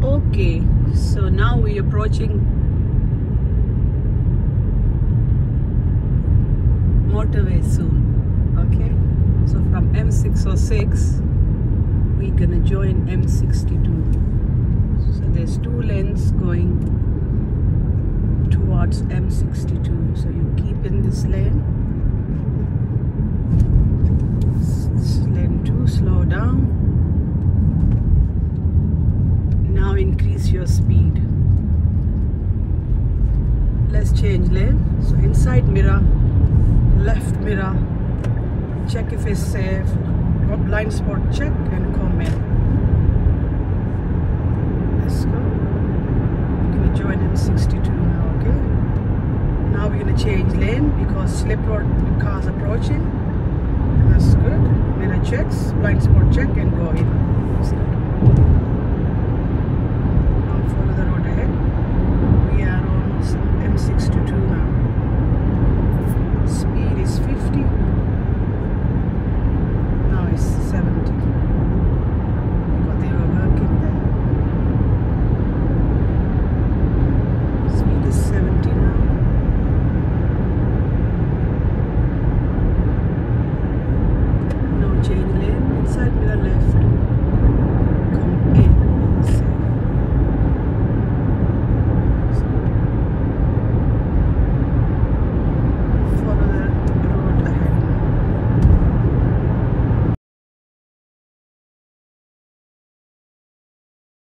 Okay, so now we're approaching Motorway soon. Okay, so from M606 we're gonna join M62. So there's two lanes going towards M62, so you keep in this lane. This is lane 2, slow down. Now increase your speed. Let's change lane. So inside mirror, left mirror, check if it's safe, blind spot check and come in. Let's go. We're gonna join M62 now, okay? Now we're gonna change lane because slip road cars approaching. That's good. Mirror checks, blind spot check and go in. That's good.